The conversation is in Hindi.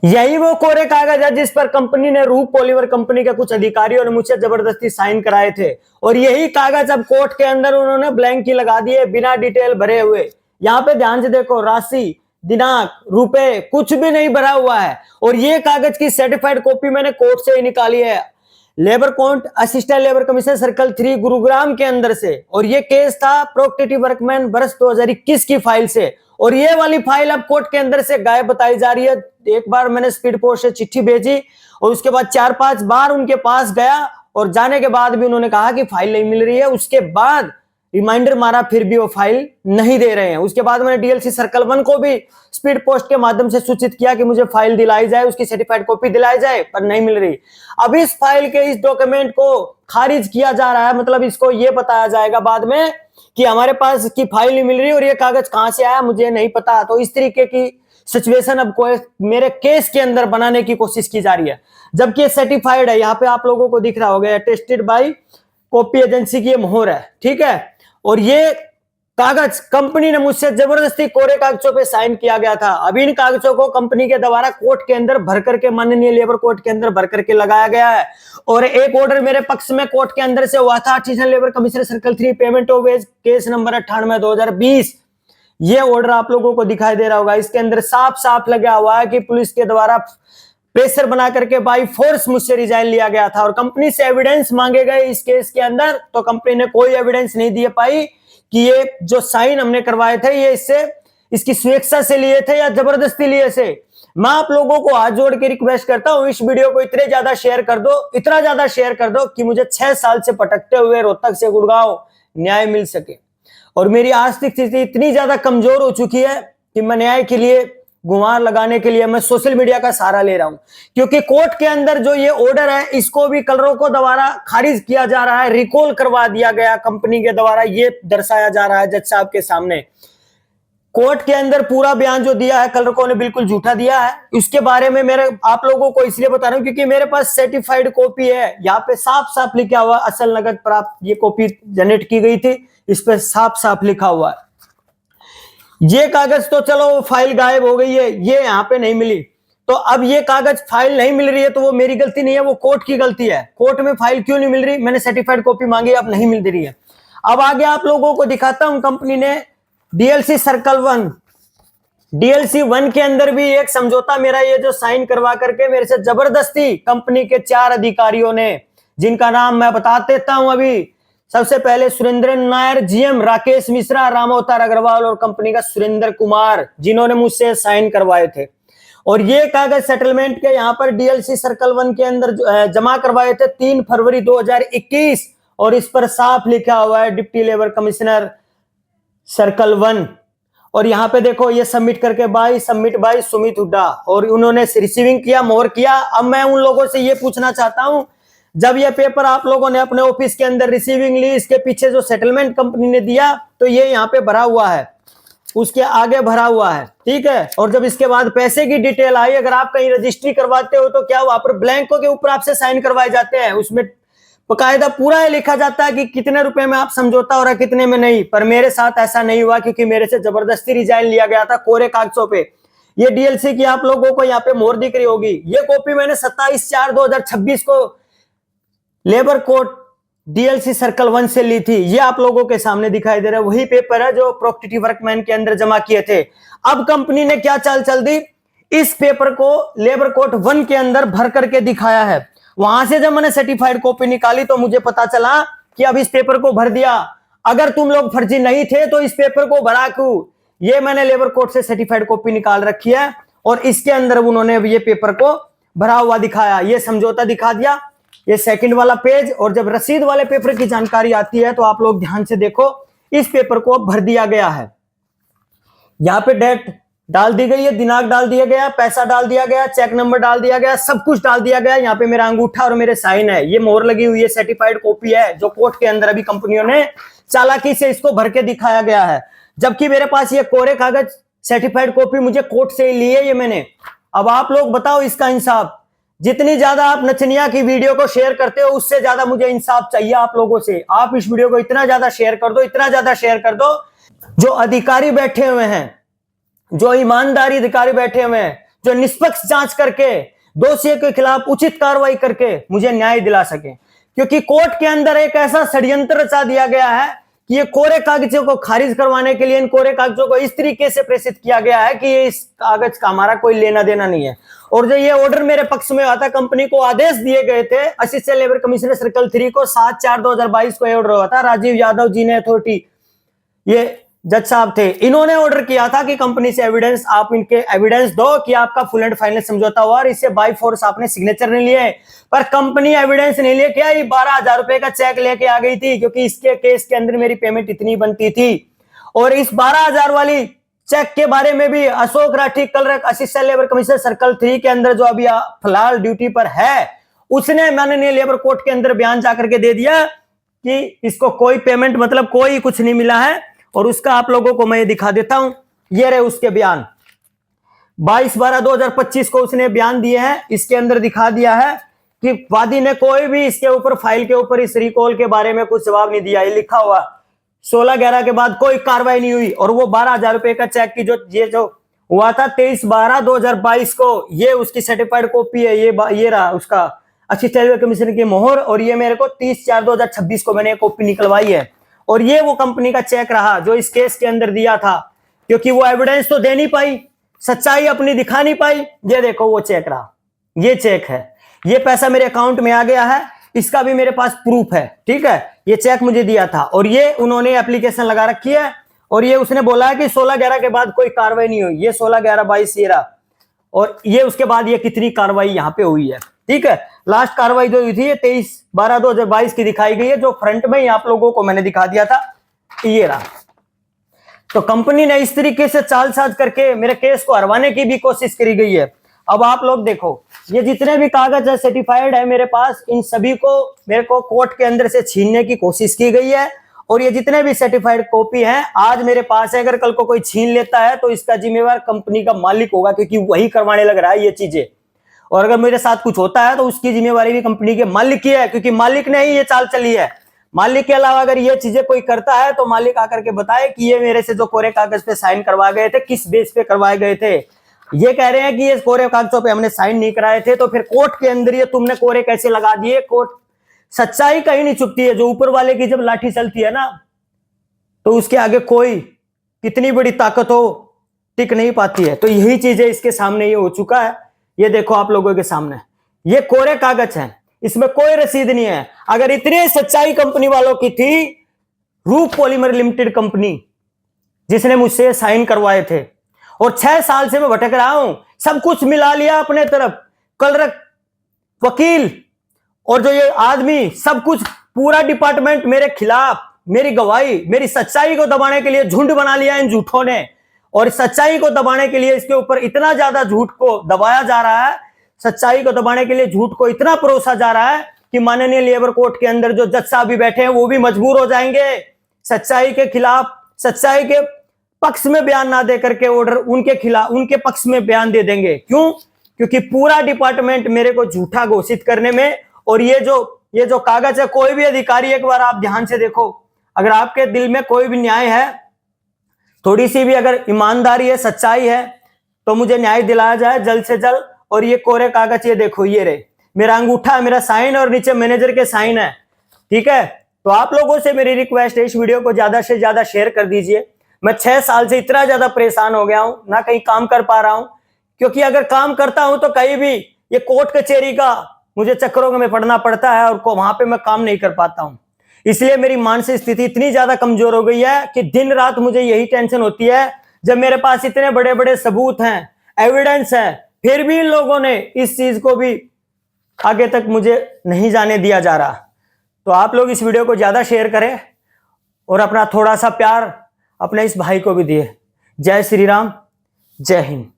यही वो कोरे कागज है जिस पर कंपनी ने रूप पॉलीवर कंपनी के कुछ अधिकारियों ने मुझसे जबरदस्ती साइन कराए थे, और यही कागज अब कोर्ट के अंदर उन्होंने ब्लैंक ही लगा दिए बिना डिटेल भरे हुए। यहाँ पे ध्यान से देखो, राशि, दिनांक, रुपए कुछ भी नहीं भरा हुआ है। और ये कागज की सर्टिफाइड कॉपी मैंने कोर्ट से ही निकाली है, labour court assistant labour commissioner circle 3 Gurugram के अंदर से। और ये केस था प्रोक्टेटिव वर्कमैन वर्ष 2021 की फाइल से। और ये वाली फाइल अब कोर्ट के अंदर से गायब बताई जा रही है। एक बार मैंने स्पीड पोस्ट से चिट्ठी भेजी और उसके बाद 4-5 बार उनके पास गया, और जाने के बाद भी उन्होंने कहा कि फाइल नहीं मिल रही है। उसके बाद रिमाइंडर मारा, फिर भी वो फाइल नहीं दे रहे हैं। उसके बाद मैंने डीएलसी सर्कल 1 को भी स्पीड पोस्ट के माध्यम से सूचित किया कि मुझे फाइल दिलाई जाए, उसकी सर्टिफाइड कॉपी दिलाई जाए, पर नहीं मिल रही। अब इस फाइल के इस डॉक्यूमेंट को खारिज किया जा रहा है, मतलब इसको ये बताया जाएगा बाद में कि हमारे पास की फाइल नहीं मिल रही और ये कागज कहां से आया मुझे नहीं पता। तो इस तरीके की सिचुएशन अब कोई मेरे केस के अंदर बनाने की कोशिश की जा रही है, जबकि ये सर्टिफाइड है। यहाँ पे आप लोगों को दिख रहा होगा टेस्टेड बाय कॉपी एजेंसी की ये मोहर है, ठीक है। और ये कागज कंपनी ने मुझसे जबरदस्ती कोरे कागजों पे साइन किया गया था। अभी इन कागजों को कंपनी के द्वारा कोर्ट के अंदर भर करके, माननीय लेबर कोर्ट के अंदर भर करके लगाया गया है। और एक ऑर्डर मेरे पक्ष में कोर्ट के अंदर से हुआ था, assistant labour commissioner circle 3 payment of ways case number 98/2020। ये ऑर्डर आप लोगों को दिखाई दे रहा होगा। इसके अंदर साफ साफ लगा हुआ है कि पुलिस के द्वारा प्रेशर बना करके बाई फोर्स मुझसे रिजाइन लिया गया था। और कंपनी से एविडेंस मांगे गए इस केस के अंदर, तो कंपनी ने कोई एविडेंस नहीं दे पाई कि ये जो साइन हमने करवाए थे ये इसकी स्वेच्छा से लिए थे या जबरदस्ती लिए थे। मैं आप लोगों को हाथ जोड़ के रिक्वेस्ट करता हूं, इस वीडियो को इतने ज्यादा शेयर कर दो, इतना ज्यादा शेयर कर दो कि मुझे 6 साल से भटकते हुए रोहतक से गुड़गांव न्याय मिल सके। और मेरी आर्थिक स्थिति इतनी ज्यादा कमजोर हो चुकी है कि मैं न्याय के लिए गुहार लगाने के लिए मैं सोशल मीडिया का सहारा ले रहा हूं, क्योंकि कोर्ट के अंदर जो ये ऑर्डर है इसको भी कलरों को द्वारा खारिज किया जा रहा है, रिकॉल करवा दिया गया कंपनी के द्वारा। ये दर्शाया जा रहा है जज साहब के सामने। कोर्ट के अंदर पूरा बयान जो दिया है कलरकों ने बिल्कुल झूठा दिया है। उसके बारे में मेरे आप लोगों को इसलिए बता रहा हूं क्योंकि मेरे पास सर्टिफाइड कॉपी है, यहाँ पे साफ साफ लिखा हुआ असल नगद प्राप्त ये कॉपी जनरेट की गई थी, इस पर साफ साफ लिखा हुआ है। ये कागज तो चलो फाइल गायब हो गई है, ये यहाँ पे नहीं मिली, तो अब ये कागज फाइल नहीं मिल रही है तो वो मेरी गलती नहीं है, वो कोर्ट की गलती है। कोर्ट में फाइल क्यों नहीं मिल रही, मैंने सर्टिफाइड कॉपी मांगी, अब नहीं मिल रही है। अब आगे आप लोगों को दिखाता हूं, कंपनी ने डीएलसी सर्कल 1 डीएलसी 1 के अंदर भी एक समझौता मेरा ये जो साइन करवा करके मेरे से जबरदस्ती कंपनी के 4 अधिकारियों ने, जिनका नाम मैं बता देता हूं अभी। सबसे पहले सुरेंद्र नायर, जीएम राकेश मिश्रा, राम अवतार अग्रवाल और कंपनी का सुरेंद्र कुमार, जिन्होंने मुझसे साइन करवाए थे। और ये कागज सेटलमेंट के यहाँ पर डीएलसी सर्कल 1 के अंदर जमा करवाए थे 3 फरवरी 2021, और इस पर साफ लिखा हुआ है डिप्टी लेबर कमिश्नर सर्कल 1। और यहाँ पे देखो ये सबमिट करके सबमिट बाय सुमित हुड्डा, और उन्होंने रिसीविंग किया, मोहर किया। अब मैं उन लोगों से ये पूछना चाहता हूं, जब ये पेपर आप लोगों ने अपने ऑफिस के अंदर रिसीविंग ली, इसके पीछे जो सेटलमेंट कंपनी ने दिया तो ये यहाँ पे भरा हुआ है, उसके आगे भरा हुआ है, ठीक है। और जब इसके बाद पैसे की डिटेल आई, अगर आप कहीं रजिस्ट्री करवाते हो तो क्या वहां पर ब्लैंको के ऊपर आपसे साइन करवाए जाते हैं, उसमें बकायदा पूरा लिखा जाता है कि कितने रुपए में आप समझौता हो रहा है, कितने में नहीं। पर मेरे साथ ऐसा नहीं हुआ, क्योंकि मेरे से जबरदस्ती रिजाइन लिया गया था कोरे कागजों पे। ये डीएलसी की आप लोगों को यहाँ पे मोहर दिख रही होगी, ये कॉपी मैंने 27/4/2026 को लेबर कोर्ट डीएलसी सर्कल 1 से ली थी। ये आप लोगों के सामने दिखाई दे रहा है, वही पेपर है जो प्रोक्टेटिव वर्कमैन के अंदर जमा किए थे। अब कंपनी ने क्या चाल चल दी, इस पेपर को लेबर कोर्ट 1 के अंदर भर करके दिखाया है। वहां से जब मैंने सर्टिफाइड कॉपी निकाली तो मुझे पता चला कि अब इस पेपर को भर दिया। अगर तुम लोग फर्जी नहीं थे तो इस पेपर को भरा क्यों। ये मैंने लेबर कोर्ट से सर्टिफाइड कॉपी निकाल रखी है, और इसके अंदर उन्होंने ये पेपर को भरा हुआ दिखाया, ये समझौता दिखा दिया, ये सेकंड वाला पेज। और जब रसीद वाले पेपर की जानकारी आती है तो आप लोग ध्यान से देखो, इस पेपर को भर दिया गया है। यहाँ पे डेट डाल दी गई है, दिनांक डाल दिया गया, पैसा डाल दिया गया, चेक नंबर डाल दिया गया, सब कुछ डाल दिया गया। यहाँ पे मेरा अंगूठा और मेरे साइन है, ये मोहर लगी हुई है, सर्टिफाइड कॉपी है, जो कोर्ट के अंदर अभी कंपनियों ने चालाकी से इसको भर के दिखाया गया है। जबकि मेरे पास ये कोरे कागज सर्टिफाइड कॉपी मुझे कोर्ट से ली है ये मैंने। अब आप लोग बताओ इसका इंसाफ। जितनी ज्यादा आप नचनिया की वीडियो को शेयर करते हो, उससे ज्यादा मुझे इंसाफ चाहिए आप लोगों से। आप इस वीडियो को इतना ज्यादा शेयर कर दो, इतना ज्यादा शेयर कर दो, जो अधिकारी बैठे हुए हैं, जो ईमानदारी अधिकारी बैठे हुए हैं, जो निष्पक्ष जांच करके दोषियों के खिलाफ उचित कार्रवाई करके मुझे न्याय दिला सके। क्योंकि कोर्ट के अंदर एक ऐसा षड्यंत्र रचा दिया गया है कि ये कोरे कागजों को खारिज करवाने के लिए इन कोरे कागजों को इस तरीके से प्रेषित किया गया है कि ये इस कागज का हमारा कोई लेना देना नहीं है। और जो ये ऑर्डर मेरे पक्ष में आता, कंपनी को आदेश दिए गए थे असिस्टेंट लेबर कमिश्नर सर्कल 3 को 7/4/2022 को ऑर्डर हुआ था। राजीव यादव जी ने अथॉरिटी, ये जज साहब थे, इन्होंने ऑर्डर किया था कि कंपनी से एविडेंस, आप इनके एविडेंस दो कि आपका फुल एंड फाइनल समझौता हुआ और इससे बाय फोर्स आपने सिग्नेचर नहीं लिए। पर कंपनी एविडेंस नहीं लिए, क्या ये 12,000 रुपए का चेक लेके आ गई थी, क्योंकि इसके केस के अंदर मेरी पेमेंट इतनी बनती थी। और इस 12,000 वाली चेक के बारे में भी Ashok Rathi clerk assistant labour commissioner circle 3 के अंदर जो अभी फिलहाल ड्यूटी पर है, उसने माननीय लेबर कोर्ट के अंदर बयान जाकर के दे दिया कि इसको कोई पेमेंट मतलब कोई कुछ नहीं मिला है। और उसका आप लोगों को मैं दिखा देता हूं, ये रहे उसके बयान। 22/12/2025 को उसने बयान दिए हैं। इसके अंदर दिखा दिया है कि वादी ने कोई भी इसके ऊपर फाइल के ऊपर इस रिकॉल के बारे में कुछ जवाब नहीं दिया। ये लिखा हुआ 16/11 के बाद कोई कार्रवाई नहीं हुई। और वो 12,000 रुपए का चेक की जो हुआ था 23/12/2022 को, ये उसकी सर्टिफाइड कॉपी है। ये रहा उसका असिस्टेंट कमिश्नर की मोहर। और ये मेरे को 30/4/2026 को मैंने कॉपी निकलवाई है। और ये वो कंपनी का चेक रहा जो इस केस के अंदर दिया था, क्योंकि वो एविडेंस तो दे नहीं पाई, सच्चाई अपनी दिखा नहीं पाई। ये देखो वो चेक रहा, ये चेक है, ये पैसा मेरे अकाउंट में आ गया है, इसका भी मेरे पास प्रूफ है। ठीक है, ये चेक मुझे दिया था और ये उन्होंने एप्लीकेशन लगा रखी है। और ये उसने बोला है कि 16/11 के बाद कोई कार्रवाई नहीं हुई। ये 16/11/22 ये रहा। और ये उसके बाद ये कितनी कार्रवाई यहाँ पे हुई है। ठीक है, लास्ट कार्रवाई जो हुई थी ये 23/12/2022 की दिखाई गई है, जो फ्रंट में ही आप लोगों को मैंने दिखा दिया था, ये रहा। तो कंपनी ने इस तरीके से चालसाज करके मेरे केस को हरवाने की भी कोशिश करी गई है। अब आप लोग देखो, ये जितने भी कागज है सर्टिफाइड है मेरे पास, इन सभी को मेरे को कोर्ट के अंदर से छीनने की कोशिश की गई है। और ये जितने भी सर्टिफाइड कॉपी हैं आज मेरे पास है। अगर कल को कोई छीन लेता है तो इसका जिम्मेवार कंपनी का मालिक होगा, क्योंकि वही करवाने लग रहा है ये चीजें। और अगर मेरे साथ कुछ होता है तो उसकी जिम्मेवारी भी कंपनी के मालिक की है, क्योंकि मालिक ने ही ये चाल चली है। मालिक के अलावा अगर ये चीजें कोई करता है तो मालिक आकर के बताए कि ये मेरे से जो कोरे कागज पे साइन करवाए गए थे किस बेस पे करवाए गए थे। ये कह रहे हैं कि ये कोरे कागजों पे हमने साइन नहीं कराए थे, तो फिर कोर्ट के अंदर ये तुमने कोरे कैसे लगा दिए। कोर्ट सच्चाई कहीं नहीं छुपती है। जो ऊपर वाले की जब लाठी चलती है ना, तो उसके आगे कोई कितनी बड़ी ताकत हो टिक नहीं पाती है। तो यही चीजें इसके सामने ये हो चुका है। ये देखो आप लोगों के सामने ये कोरे कागज हैं, इसमें कोई रसीद नहीं है। अगर इतनी सच्चाई कंपनी वालों की थी, रूप पॉलीमर लिमिटेड कंपनी जिसने मुझसे साइन करवाए थे, और 6 साल से मैं भटक रहा हूं, सब कुछ मिला लिया अपने तरफ, कलरक वकील और जो ये आदमी, सब कुछ पूरा डिपार्टमेंट मेरे खिलाफ, मेरी गवाही, मेरी सच्चाई को दबाने के लिए झुंड बना लिया इन झूठों ने। और सच्चाई को दबाने के लिए इसके ऊपर इतना ज्यादा झूठ को दबाया जा रहा है, सच्चाई को दबाने के लिए झूठ को इतना परोसा जा रहा है कि माननीय लेबर कोर्ट के अंदर जो जज साहब भी बैठे हैं वो भी मजबूर हो जाएंगे सच्चाई के खिलाफ, सच्चाई के पक्ष में बयान ना दे करके ऑर्डर उनके खिलाफ, उनके पक्ष में बयान दे देंगे। क्यों? क्योंकि पूरा डिपार्टमेंट मेरे को झूठा घोषित करने में। और ये जो कागज है, कोई भी अधिकारी, एक बार आप ध्यान से देखो, अगर आपके दिल में कोई भी न्याय है, थोड़ी सी भी अगर ईमानदारी है, सच्चाई है, तो मुझे न्याय दिलाया जाए जल्द से जल्द। और ये कोरे कागज ये देखो, ये रहे, मेरा अंगूठा है, मेरा साइन और नीचे मैनेजर के साइन है। ठीक है, तो आप लोगों से मेरी रिक्वेस्ट है, इस वीडियो को ज्यादा से ज्यादा शेयर कर दीजिए। मैं 6 साल से इतना ज्यादा परेशान हो गया हूं, ना कहीं काम कर पा रहा हूं, क्योंकि अगर काम करता हूं तो कहीं भी ये कोर्ट कचहरी का मुझे चक्करों में पड़ना पड़ता है और वहां पे मैं काम नहीं कर पाता हूं। इसलिए मेरी मानसिक स्थिति इतनी ज्यादा कमजोर हो गई है कि दिन रात मुझे यही टेंशन होती है। जब मेरे पास इतने बड़े बड़े सबूत हैं, एविडेंस है, फिर भी इन लोगों ने इस चीज को भी आगे तक मुझे नहीं जाने दिया जा रहा। तो आप लोग इस वीडियो को ज्यादा शेयर करें और अपना थोड़ा सा प्यार अपने इस भाई को भी दिए। जय श्री राम, जय हिंद।